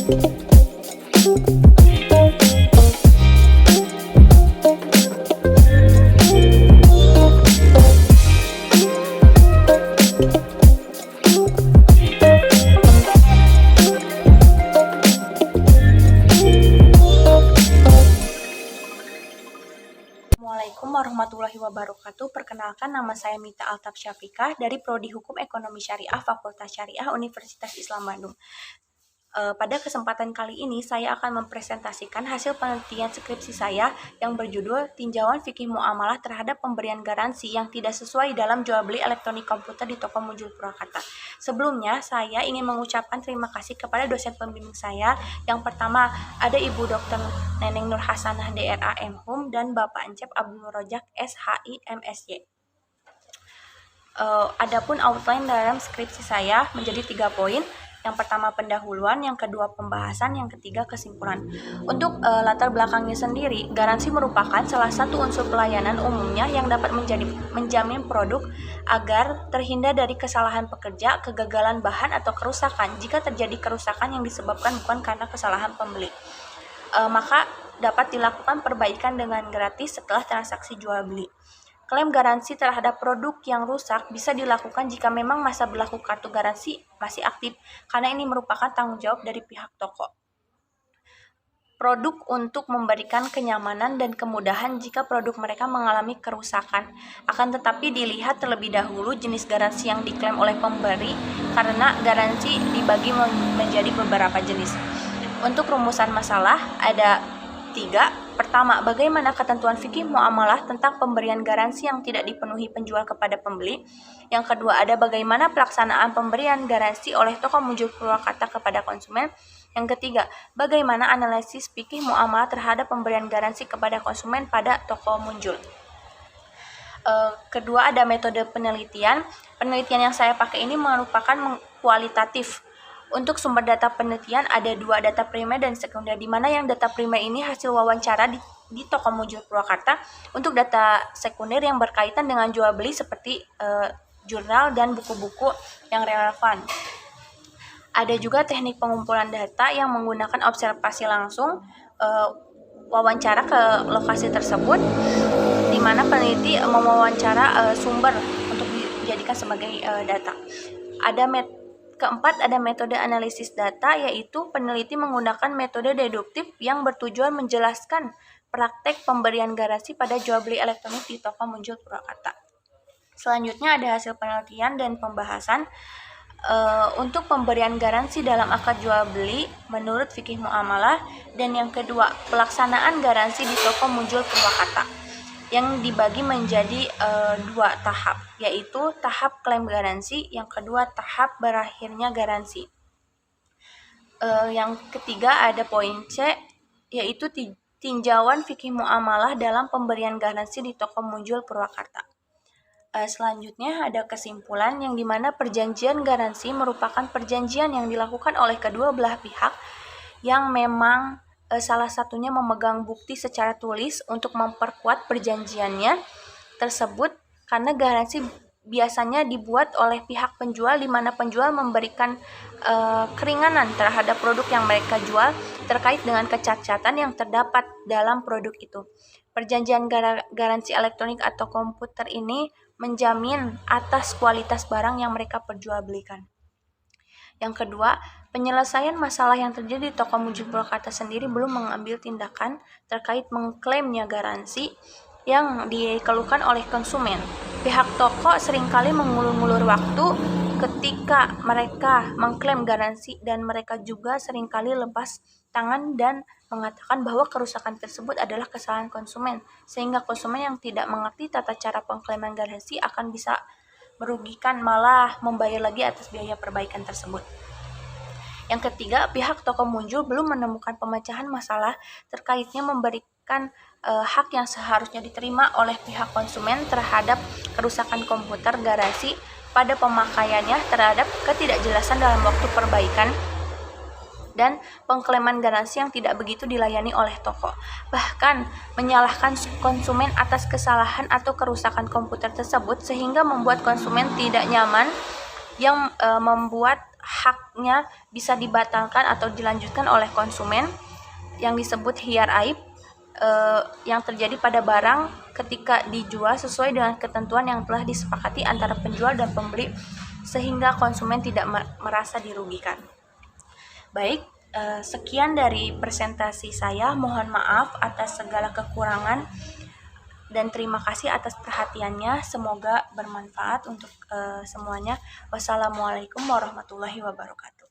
Assalamualaikum warahmatullahi wabarakatuh. Perkenalkan, nama saya Mita Altaf Syafikah dari Prodi Hukum Ekonomi Syariah Fakultas Syariah Universitas Islam Bandung. Pada kesempatan kali ini saya akan mempresentasikan hasil penelitian skripsi saya yang berjudul Tinjauan Fikih Muamalah terhadap Pemberian Garansi yang Tidak Sesuai dalam Jual Beli Elektronik Komputer di Toko Munjul Purwakarta. Sebelumnya, saya ingin mengucapkan terima kasih kepada dosen pembimbing saya. Yang pertama, ada Ibu Dr. Neneng Nur Hasanah DRA M.Hum dan Bapak Encep Abdul Rojak SHI MSy. Adapun outline dalam skripsi saya menjadi 3 poin. Yang pertama pendahuluan, yang kedua pembahasan, yang ketiga kesimpulan. Untuk latar belakangnya sendiri, garansi merupakan salah satu unsur pelayanan umumnya yang dapat menjamin produk agar terhindar dari kesalahan pekerja, kegagalan bahan, atau kerusakan. Jika terjadi kerusakan yang disebabkan bukan karena kesalahan pembeli, maka dapat dilakukan perbaikan dengan gratis setelah transaksi jual beli. Klaim garansi terhadap produk yang rusak bisa dilakukan jika memang masa berlaku kartu garansi masih aktif, karena ini merupakan tanggung jawab dari pihak toko. Produk untuk memberikan kenyamanan dan kemudahan jika produk mereka mengalami kerusakan. Akan tetapi dilihat terlebih dahulu jenis garansi yang diklaim oleh pemberi, karena garansi dibagi menjadi beberapa jenis. Untuk rumusan masalah ada 3. Pertama, bagaimana ketentuan fikih muamalah tentang pemberian garansi yang tidak dipenuhi penjual kepada pembeli. Yang kedua, ada bagaimana pelaksanaan pemberian garansi oleh Toko Munjul Purwakarta kepada konsumen. Yang ketiga, bagaimana analisis fikih muamalah terhadap pemberian garansi kepada konsumen pada Toko Munjul. Kedua, ada metode penelitian. Penelitian yang saya pakai ini merupakan kualitatif. Untuk sumber data penelitian ada 2 data primer dan sekunder, di mana yang data primer ini hasil wawancara di Toko Munjul Purwakarta. Untuk data sekunder yang berkaitan dengan jual beli seperti jurnal dan buku-buku yang relevan. Ada juga teknik pengumpulan data yang menggunakan observasi langsung, wawancara ke lokasi tersebut, di mana peneliti mewawancara sumber untuk dijadikan sebagai data. Keempat, ada metode analisis data, yaitu peneliti menggunakan metode deduktif yang bertujuan menjelaskan praktek pemberian garansi pada jual beli elektronik di Toko Munjul Purwakarta. Selanjutnya ada hasil penelitian dan pembahasan. Untuk pemberian garansi dalam akad jual beli menurut fikih muamalah, dan yang kedua pelaksanaan garansi di Toko Munjul Purwakarta, yang dibagi menjadi 2 tahap, yaitu tahap klaim garansi, yang kedua tahap berakhirnya garansi. Yang ketiga ada poin C, yaitu tinjauan fikih muamalah dalam pemberian garansi di Toko Munjul Purwakarta. Selanjutnya ada kesimpulan, yang dimana perjanjian garansi merupakan perjanjian yang dilakukan oleh kedua belah pihak yang memang salah satunya memegang bukti secara tulis untuk memperkuat perjanjiannya tersebut, karena garansi biasanya dibuat oleh pihak penjual, di mana penjual memberikan keringanan terhadap produk yang mereka jual terkait dengan kecacatan yang terdapat dalam produk itu. Perjanjian garansi elektronik atau komputer ini menjamin atas kualitas barang yang mereka perjualbelikan. Yang kedua, penyelesaian masalah yang terjadi di Toko Munjul Purwakarta sendiri belum mengambil tindakan terkait mengklaimnya garansi yang dikeluhkan oleh konsumen. Pihak toko seringkali mengulur-ngulur waktu ketika mereka mengklaim garansi, dan mereka juga seringkali lepas tangan dan mengatakan bahwa kerusakan tersebut adalah kesalahan konsumen, sehingga konsumen yang tidak mengerti tata cara pengklaiman garansi akan bisa merugikan, malah membayar lagi atas biaya perbaikan tersebut. Yang ketiga, pihak Toko Munjul belum menemukan pemecahan masalah terkaitnya memberikan hak yang seharusnya diterima oleh pihak konsumen terhadap kerusakan komputer garansi pada pemakaiannya, terhadap ketidakjelasan dalam waktu perbaikan dan pengklaiman garansi yang tidak begitu dilayani oleh toko. Bahkan menyalahkan konsumen atas kesalahan atau kerusakan komputer tersebut, sehingga membuat konsumen tidak nyaman, yang membuat haknya bisa dibatalkan atau dilanjutkan oleh konsumen yang disebut khiyar aib yang terjadi pada barang ketika dijual sesuai dengan ketentuan yang telah disepakati antara penjual dan pembeli sehingga konsumen tidak merasa dirugikan. Baik, sekian dari presentasi saya. Mohon maaf atas segala kekurangan dan terima kasih atas perhatiannya. Semoga bermanfaat untuk semuanya. Wassalamualaikum warahmatullahi wabarakatuh.